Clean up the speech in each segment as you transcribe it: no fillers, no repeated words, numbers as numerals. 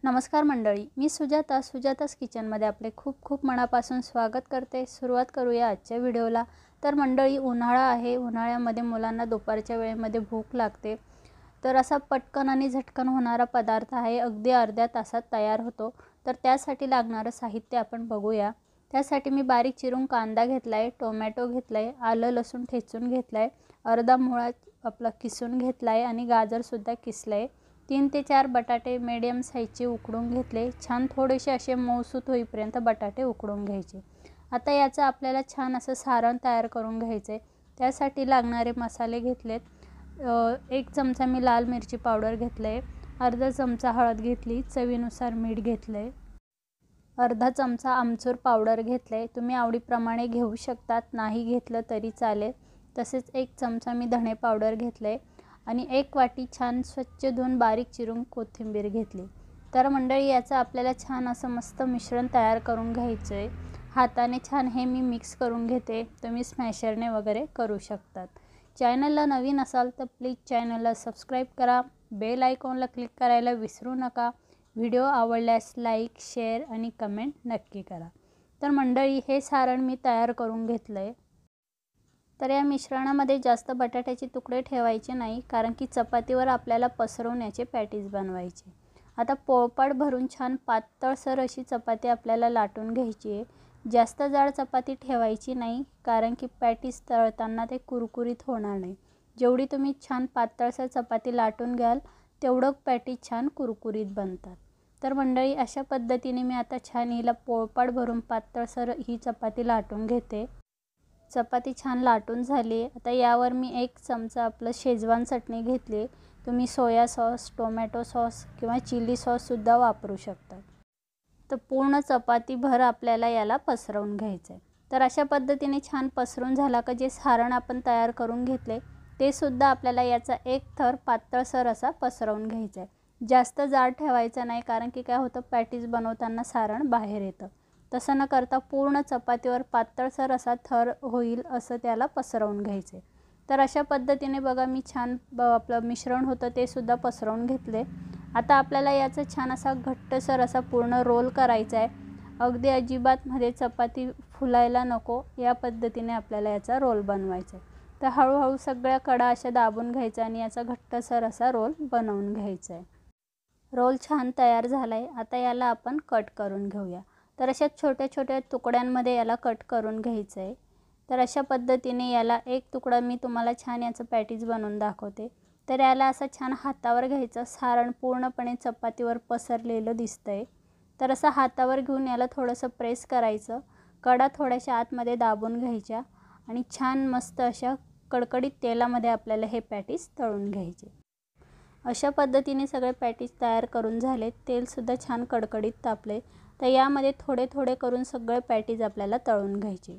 नमस्कार मंडळी, मी सुजातास किचनमध्ये आपले खूप खूप मनापासून स्वागत करते। सुरुवात करूया आजच्या व्हिडिओला। तर मंडळी, उन्हाळा आहे। उन्हाळ्यामध्ये मुलांना दुपारच्या वेळेमध्ये भूक लागते, तर असा पटकन आणि झटकन होणारा पदार्थ आहे, अगदी अर्ध्या तासात तयार होतो। तर त्यासाठी लागणारं साहित्य आपण बघूया। त्यासाठी मी बारीक चिरून कांदा घेतलाय, टोमॅटो घेतलाय, आलं लसूण ठेचून घेतलाय, अर्धा मुळा आपला किसून घेतलाय आणि गाजर सुद्धा किसलंय। 3 ते 4 बटाटे मीडियम साईजचे उकडून घेतले। छान थोडेसे असे मऊसूत होईपर्यंत बटाटे उकडून घ्यायचे। आता याचं आपल्याला छान असं सारण तयार करून घ्यायचे। त्यासाठी लागणारे मसाले घेतलेत। 1 चमचा मी लाल मिरची पावडर घेतले, अर्धा चमचा हळद घेतली, चवीनुसार मीठ घेतले, अर्धा चमचा आमचूर पावडर घेतले, तुम्ही आवडीप्रमाणे घेऊ शकतात, नाही घेतलं तरी चालेल। तसेच 1 चमचा मी धणे पावडर घेतले आणि 1 वाटी छान स्वच्छ धुवून बारीक चिरून कोथिंबीर घेतली। तर मंडळी, याचं आपल्याला छान असं मस्त मिश्रण तयार करून घ्यायचं आहे। हाताने छान हे मी मिक्स करून घेते, तुम्ही स्मॅशरने वगैरे करू शकतात। चॅनलला नवीन असाल तर प्लीज चॅनलला सबस्क्राईब करा, बेल आयकॉनला क्लिक करायला विसरू नका। व्हिडिओ आवडल्यास लाईक, शेअर आणि कमेंट नक्की करा। तर मंडळी, हे सारण मी तयार करून घेतलं आहे। तर या मिश्रणामध्ये जास्त बटाट्याचे तुकडे ठेवायचे नाही, कारण की चपातीवर आपल्याला पसरवून याचे पॅटीज बनवायचे। आता पोळपाट भरून छान पातळसर अशी चपाती आपल्याला लाटून घ्यायची आहे। जास्त जाड चपाती ठेवायची नाही, कारण की पॅटीज तळताना ते कुरकुरीत होणार नाही। जेवढी तुम्ही छान पातळसर चपाती लाटून घ्याल, तेवढं पॅटीज छान कुरकुरीत बनतात। तर मंडळी, अशा पद्धतीने मी आता छान हिला पोळपाट भरून पातळसर ही चपाती लाटून घेते। चपाती छान लाटून झाली। आता यावर मी 1 चमचा आपलं शेजवान चटणी घेतली। तुम्ही सोया सॉस, टोमॅटो सॉस किंवा चिली सॉससुद्धा वापरू शकता। तर पूर्ण चपातीभर आपल्याला याला पसरवून घ्यायचं आहे। तर अशा पद्धतीने छान पसरून झाला का जे सारण आपण तयार करून घेतले, ते सुद्धा आपल्याला याचा एक थर पातळसर असा पसरवून घ्यायचा आहे। जास्त जाड ठेवायचं नाही, कारण की काय होतं, पॅटीज बनवताना सारण बाहेर येतं। तसं न करता पूर्ण चपातीवर पातळसर असा थर होईल असं त्याला पसरवून घ्यायचे। तर अशा पद्धतीने बघा, मी छान आपलं मिश्रण होतं ते सुद्धा पसरवून घेतले। आता आपल्याला याचा छान असा घट्टसर असा पूर्ण रोल करायचा आहे। अगदी अजिबात मध्ये चपाती फुलायला नको, या पद्धतीने आपल्याला याचा रोल बनवायचा आहे। तर हळूहळू सगळ्या कडा अशा दाबून घ्यायच्या आणि याचा घट्टसर असा रोल बनवून घ्यायचा आहे। रोल छान तयार झाला आहे। आता याला आपण कट करून घेऊया। तर अशा छोट्या छोट्या तुकड्यांमध्ये याला कट करून घ्यायचं आहे। तर अशा पद्धतीने याला एक तुकडा मी तुम्हाला छान याचं पॅटीज बनवून दाखवते। तर याला असं छान हातावर घ्यायचं, सारण पूर्णपणे चपातीवर पसरलेलं दिसतंय। तर असं हातावर घेऊन याला थोडंसं प्रेस करायचं, कडा थोड्याशा आतमध्ये दाबून घ्यायच्या आणि छान मस्त अशा कडकडीत तेलामध्ये आपल्याला हे पॅटीज तळून घ्यायचे। अशा पद्धतीने सगळे पॅटीज तयार करून झाले। तेलसुद्धा छान कडकडीत तापले। तर यामध्ये थोडे थोडे करून सगळे पॅटीज आपल्याला तळून घ्यायचे।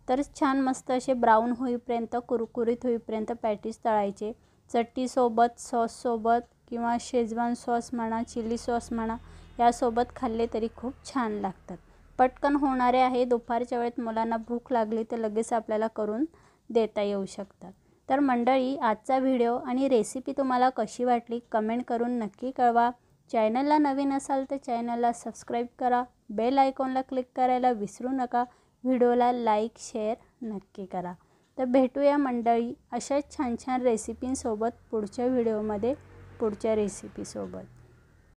तर छान मस्त असे ब्राऊन होईपर्यंत, कुरकुरीत होईपर्यंत पॅटीज तळायचे। चटणीसोबत, सॉससोबत किंवा शेजवान सॉस म्हणा, चिली सॉस म्हणा, यासोबत खाल्ले तरी खूप छान लागतात। पटकन होणारे आहे। दुपारच्या वेळेत मुलांना भूक लागली तर लगेच आपल्याला करून देता येऊ शकतात। तर मंडळी, आजचा व्हिडिओ आणि रेसिपी तुम्हाला कशी वाटली कमेंट करून नक्की कळवा। चॅनलला नवीन असाल तर चॅनलला सबस्क्राईब करा, बेल आयकॉनला क्लिक करायला विसरू नका। व्हिडिओला लाईक, शेअर नक्की करा। तर भेटूया मंडळी अशाच छान छान रेसिपींसोबत पुढच्या व्हिडिओमध्ये, पुढच्या रेसिपीसोबत।